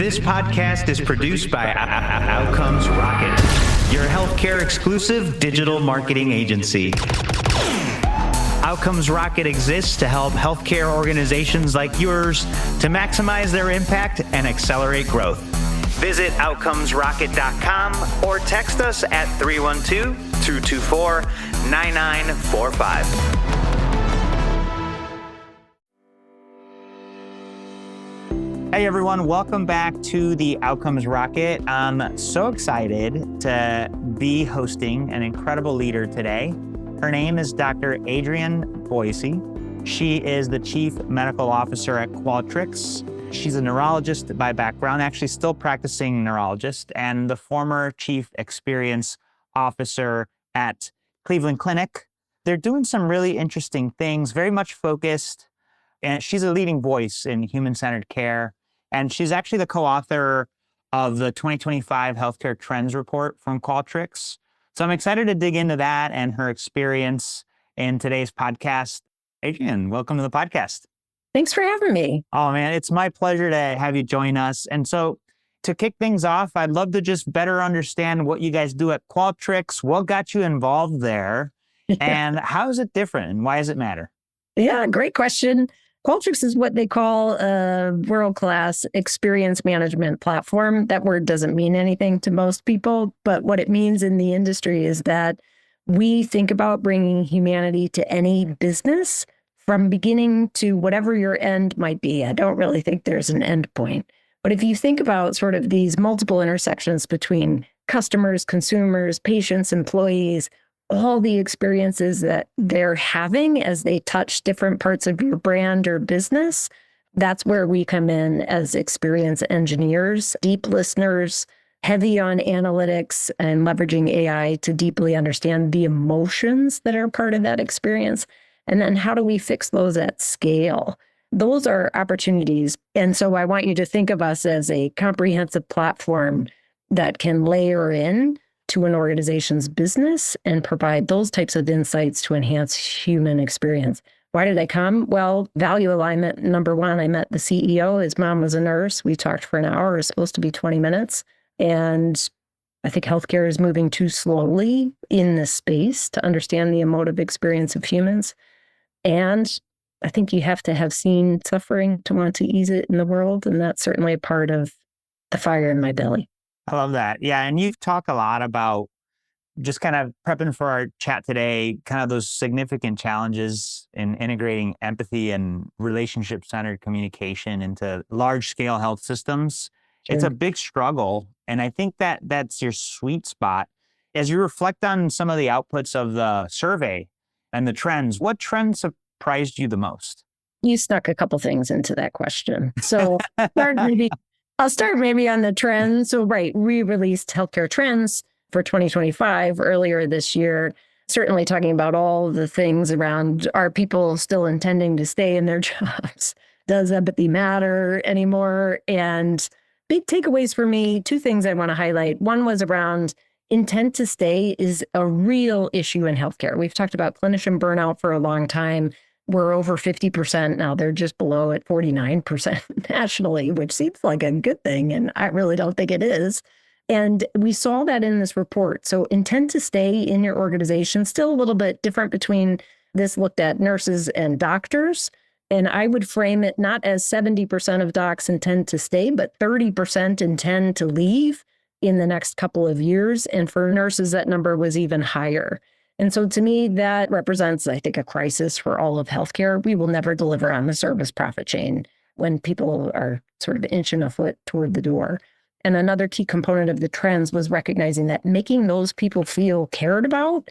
This podcast is produced by Outcomes Rocket, your healthcare exclusive digital marketing agency. Outcomes Rocket exists to help healthcare organizations like yours to maximize their impact and accelerate growth. Visit outcomesrocket.com or text us at 312-224-9945. Hey everyone, welcome back to the Outcomes Rocket. I'm so excited to be hosting an incredible leader today. Her name is Dr. Adrienne Boissy. She is the Chief Medical Officer at Qualtrics. She's a neurologist by background, actually still practicing neurologist, and the former Chief Experience Officer at Cleveland Clinic. They're doing some really interesting things, very much focused, and she's a leading voice in human-centered care. And she's actually the co-author of the 2025 Healthcare Trends Report from Qualtrics. So I'm excited to dig into that and her experience in today's podcast. Adrienne, welcome to the podcast. Thanks for having me. Oh man, it's my pleasure to have you join us. And so to kick things off, I'd love to just better understand what you guys do at Qualtrics, what got you involved there, and how is it different and why does it matter? Yeah, great question. Qualtrics is what they call a world-class experience management platform. That word doesn't mean anything to most people, but what it means in the industry is that we think about bringing humanity to any business from beginning to whatever your end might be. I don't really think there's an end point. But if you think about sort of these multiple intersections between customers, consumers, patients, employees, all the experiences that they're having as they touch different parts of your brand or business, that's where we come in as experience engineers, deep listeners, heavy on analytics and leveraging AI to deeply understand the emotions that are part of that experience. And then how do we fix those at scale? Those are opportunities. And so I want you to think of us as a comprehensive platform that can layer in to an organization's business and provide those types of insights to enhance human experience. Why did I come? Well, value alignment. Number one, I met the CEO. His mom was a nurse. We talked for an hour. It was supposed to be 20 minutes. And I think healthcare is moving too slowly in this space to understand the emotive experience of humans. And I think you have to have seen suffering to want to ease it in the world. And that's certainly a part of the fire in my belly. I love that. Yeah. And you've talked a lot about just kind of prepping for our chat today, kind of those significant challenges in integrating empathy and relationship-centered communication into large-scale health systems. Sure. It's a big struggle. And I think that that's your sweet spot. As you reflect on some of the outputs of the survey and the trends, what trends surprised you the most? You snuck a couple things into that question. So I'll start maybe on the trends. So, right, we released Healthcare Trends for 2025 earlier this year, certainly talking about all the things around, are people still intending to stay in their jobs? Does empathy matter anymore? And big takeaways for me, two things I want to highlight. One was around intent to stay is a real issue in healthcare. We've talked about clinician burnout for a long time. We're over 50% now. They're just below at 49% nationally, which seems like a good thing. And I really don't think it is. And we saw that in this report. So intent to stay in your organization, still a little bit different between this looked at nurses and doctors. And I would frame it not as 70% of docs intend to stay, but 30% intend to leave in the next couple of years. And for nurses, that number was even higher. And so to me, that represents, I think, a crisis for all of healthcare. We will never deliver on the service profit chain when people are sort of inching a foot toward the door. And another key component of the trends was recognizing that making those people feel cared about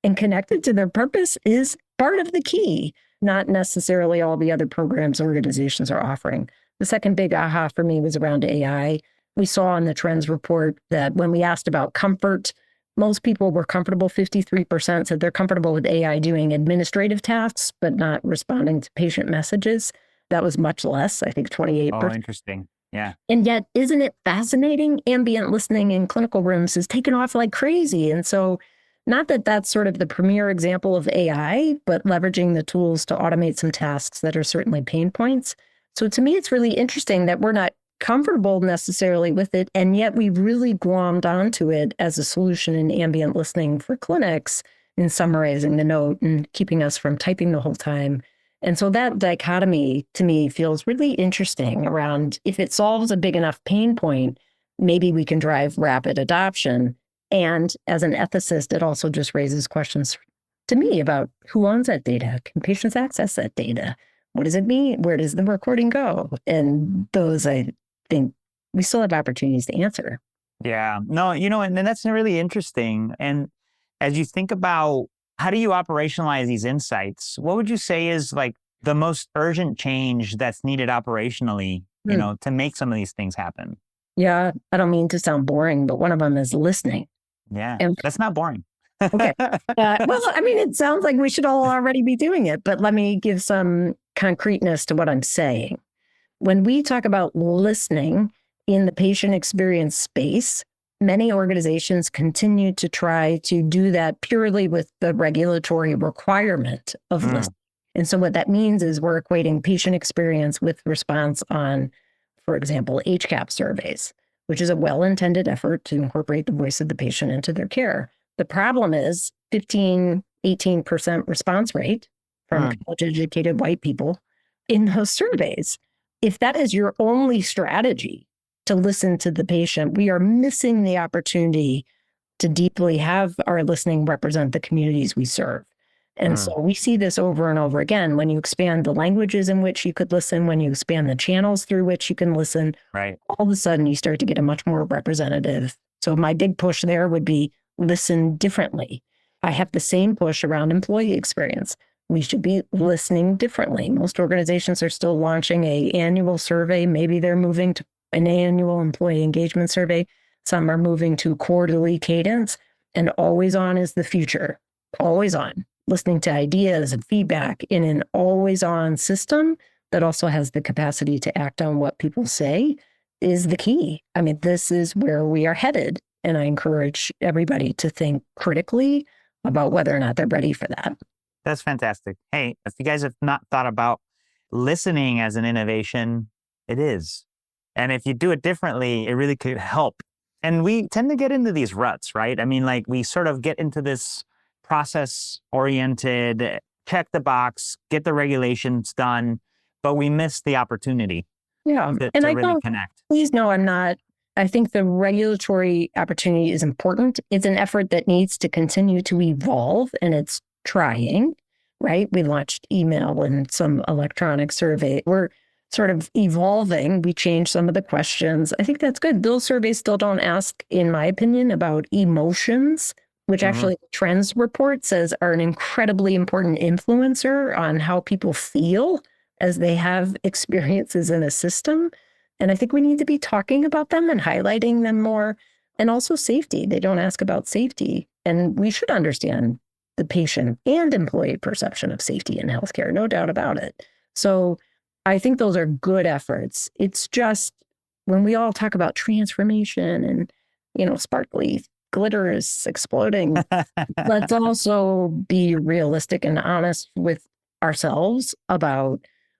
and connected to their purpose is part of the key, not necessarily all the other programs organizations are offering. The second big aha for me was around AI. We saw in the trends report that when we asked about comfort, most people were comfortable. 53% said they're comfortable with AI doing administrative tasks, but not responding to patient messages. That was much less, I think 28%. Oh, interesting. Yeah. And yet, isn't it fascinating? Ambient listening in clinical rooms is taken off like crazy. And so not that that's sort of the premier example of AI, but leveraging the tools to automate some tasks that are certainly pain points. So to me, it's really interesting that we're not comfortable necessarily with it. And yet we really glommed onto it as a solution in ambient listening for clinics in summarizing the note and keeping us from typing the whole time. And so that dichotomy to me feels really interesting around if it solves a big enough pain point, maybe we can drive rapid adoption. And as an ethicist, it also just raises questions to me about who owns that data? Can patients access that data? What does it mean? Where does the recording go? And those, I think, we still have opportunities to answer. Yeah, no, and that's really interesting. And as you think about how do you operationalize these insights, what would you say is like the most urgent change that's needed operationally, to make some of these things happen? Yeah, I don't mean to sound boring, but one of them is listening. Yeah, that's not boring. Okay. Well, I mean, it sounds like we should all already be doing it, but let me give some concreteness to what I'm saying. When we talk about listening in the patient experience space, many organizations continue to try to do that purely with the regulatory requirement of listening. And so what that means is we're equating patient experience with response on, for example, HCAP surveys, which is a well-intended effort to incorporate the voice of the patient into their care. The problem is 15, 18% response rate from college-educated white people in those surveys. If that is your only strategy to listen to the patient, we are missing the opportunity to deeply have our listening represent the communities we serve. And so we see this over and over again. When you expand the languages in which you could listen, when you expand the channels through which you can listen, right, all of a sudden you start to get a much more representative. So my big push there would be listen differently. I have the same push around employee experience. We should be listening differently. Most organizations are still launching an annual survey. Maybe they're moving to an annual employee engagement survey. Some are moving to quarterly cadence, and always on is the future. Always on. Listening to ideas and feedback in an always on system that also has the capacity to act on what people say is the key. I mean, this is where we are headed. And I encourage everybody to think critically about whether or not they're ready for that. That's fantastic. Hey, if you guys have not thought about listening as an innovation, it is. And if you do it differently, it really could help. And we tend to get into these ruts, right? I mean, like we sort of get into this process-oriented, check the box, get the regulations done, but we miss the opportunity to really connect. Please know I'm not. I think the regulatory opportunity is important. It's an effort that needs to continue to evolve, and it's trying, right? We launched email and some electronic survey. We're sort of evolving. We changed some of the questions. I think that's good. Those surveys still don't ask, in my opinion, about emotions, which actually the trends report says are an incredibly important influencer on how people feel as they have experiences in a system. And I think we need to be talking about them and highlighting them more. And also safety. They don't ask about safety. And we should understand the patient and employee perception of safety in healthcare, no doubt about it. So I think those are good efforts. It's just when we all talk about transformation and, sparkly glitter is exploding, let's also be realistic and honest with ourselves about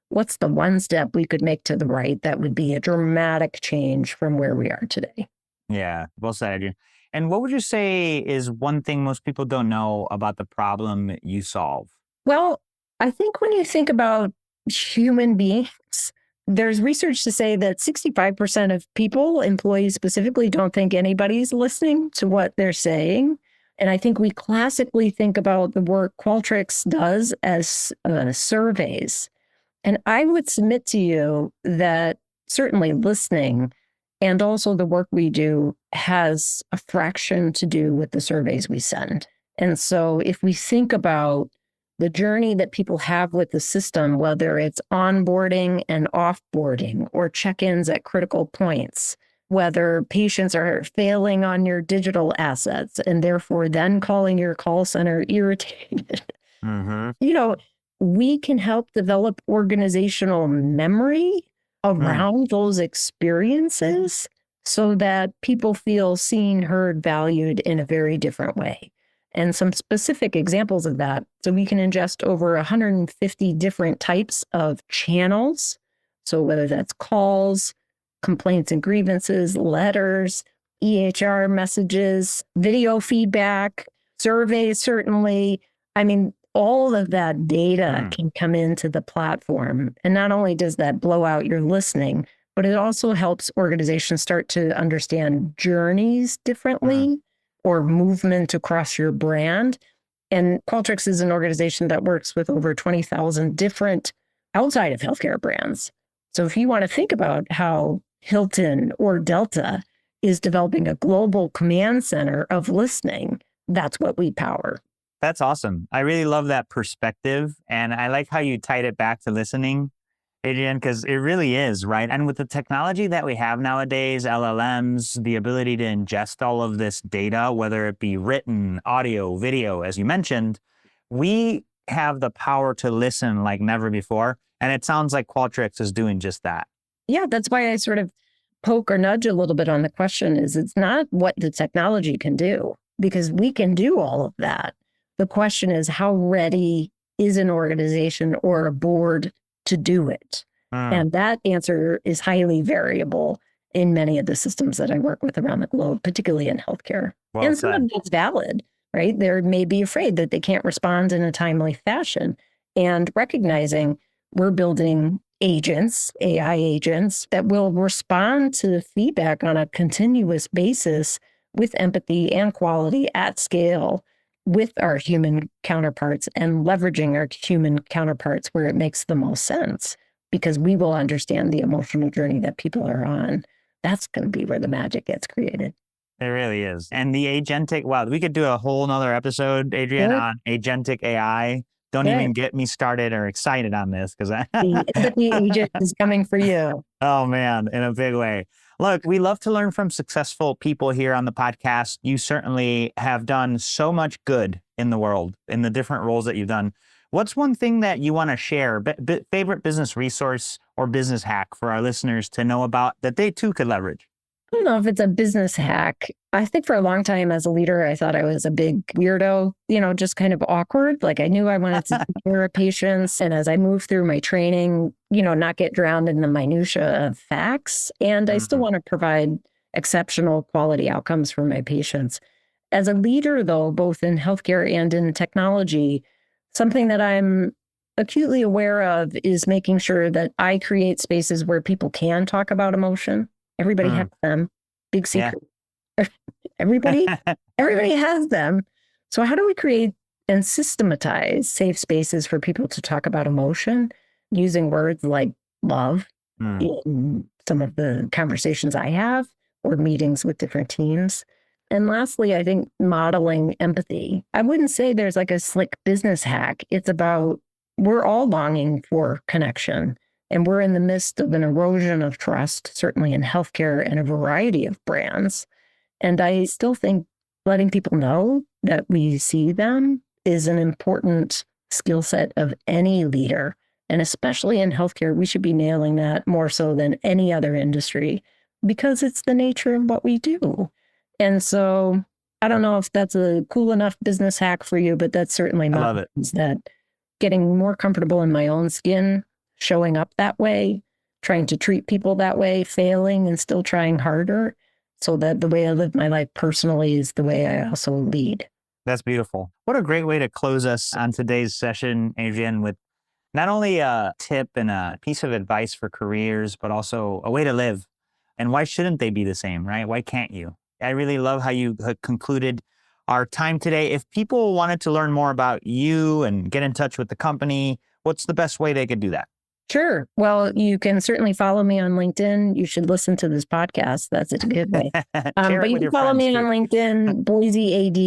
what's the one step we could make to the right that would be a dramatic change from where we are today. Yeah, well said, Adrienne. And what would you say is one thing most people don't know about the problem you solve? Well, I think when you think about human beings, there's research to say that 65% of people, employees specifically, don't think anybody's listening to what they're saying. And I think we classically think about the work Qualtrics does as surveys. And I would submit to you that certainly listening and also the work we do has a fraction to do with the surveys we send. And so if we think about the journey that people have with the system, whether it's onboarding and offboarding or check-ins at critical points, whether patients are failing on your digital assets and therefore then calling your call center irritated, we can help develop organizational memory around those experiences so that people feel seen, heard, valued in a very different way. And some specific examples of that. So we can ingest over 150 different types of channels. So whether that's calls, complaints and grievances, letters, EHR messages, video feedback, surveys, certainly. I mean, all of that data can come into the platform. And not only does that blow out your listening, but it also helps organizations start to understand journeys differently or movement across your brand. And Qualtrics is an organization that works with over 20,000 different outside of healthcare brands. So if you want to think about how Hilton or Delta is developing a global command center of listening, that's what we power. That's awesome. I really love that perspective. And I like how you tied it back to listening, Adrienne, because it really is, right? And with the technology that we have nowadays, LLMs, the ability to ingest all of this data, whether it be written, audio, video, as you mentioned, we have the power to listen like never before. And it sounds like Qualtrics is doing just that. Yeah, that's why I sort of poke or nudge a little bit on the question is it's not what the technology can do, because we can do all of that. The question is, how ready is an organization or a board to do it? And that answer is highly variable in many of the systems that I work with around the globe, particularly in healthcare. Well and some of that's valid, right? They may be afraid that they can't respond in a timely fashion. And recognizing we're building agents, AI agents, that will respond to feedback on a continuous basis with empathy and quality at scale with our human counterparts and leveraging our human counterparts where it makes the most sense, because we will understand the emotional journey that people are on. That's going to be where the magic gets created. It really is. And the agentic, wow, we could do a whole nother episode, Adrienne, on agentic AI. Don't even get me started or excited on this because the empathy agent is coming for you. Oh man, in a big way. Look, we love to learn from successful people here on the podcast. You certainly have done so much good in the world in the different roles that you've done. What's one thing that you want to share, favorite business resource or business hack for our listeners to know about that they too could leverage? I don't know if it's a business hack. I think for a long time as a leader, I thought I was a big weirdo, just kind of awkward. Like I knew I wanted to take care of patients. And as I moved through my training, not get drowned in the minutia of facts. And I still want to provide exceptional quality outcomes for my patients. As a leader, though, both in healthcare and in technology, something that I'm acutely aware of is making sure that I create spaces where people can talk about emotion. Everybody has them. Big secret. Yeah. Everybody has them. So how do we create and systematize safe spaces for people to talk about emotion using words like love in some of the conversations I have or meetings with different teams? And lastly, I think modeling empathy. I wouldn't say there's like a slick business hack. It's about we're all longing for connection. And we're in the midst of an erosion of trust, certainly in healthcare and a variety of brands. And I still think letting people know that we see them is an important skill set of any leader. And especially in healthcare, we should be nailing that more so than any other industry because it's the nature of what we do. And so I don't know if that's a cool enough business hack for you, but that's certainly I love it. That getting more comfortable in my own skin, showing up that way, trying to treat people that way, failing and still trying harder so that the way I live my life personally is the way I also lead. That's beautiful. What a great way to close us on today's session, Adrienne, with not only a tip and a piece of advice for careers, but also a way to live. And why shouldn't they be the same, right? Why can't you? I really love how you concluded our time today. If people wanted to learn more about you and get in touch with the company, what's the best way they could do that? Sure. Well, you can certainly follow me on LinkedIn. You should listen to this podcast. That's a good way. But you can follow me on LinkedIn, Boissy AD.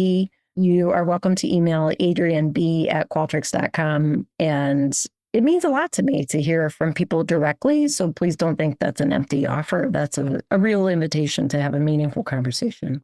You are welcome to email adrienneb@qualtrics.com. And it means a lot to me to hear from people directly. So please don't think that's an empty offer. That's a real invitation to have a meaningful conversation.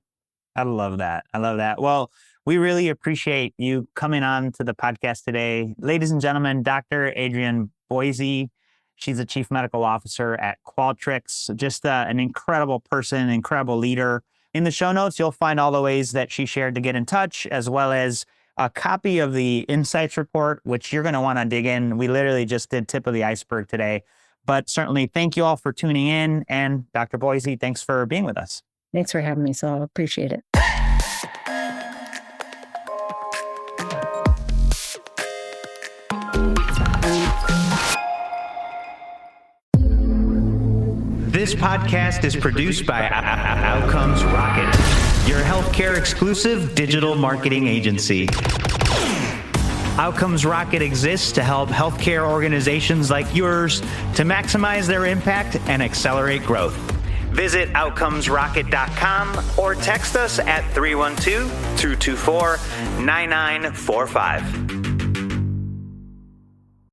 I love that. I love that. Well, we really appreciate you coming on to the podcast today. Ladies and gentlemen, Dr. Adrienne Boissy. She's the Chief Medical Officer at Qualtrics. Just an incredible person, incredible leader. In the show notes, you'll find all the ways that she shared to get in touch, as well as a copy of the Insights Report, which you're going to want to dig in. We literally just did tip of the iceberg today. But certainly, thank you all for tuning in. And Dr. Boissy, thanks for being with us. Thanks for having me, Saul. Appreciate it. This podcast is produced by Outcomes Rocket, your healthcare exclusive digital marketing agency. Outcomes Rocket exists to help healthcare organizations like yours to maximize their impact and accelerate growth. Visit outcomesrocket.com or text us at 312-224-9945.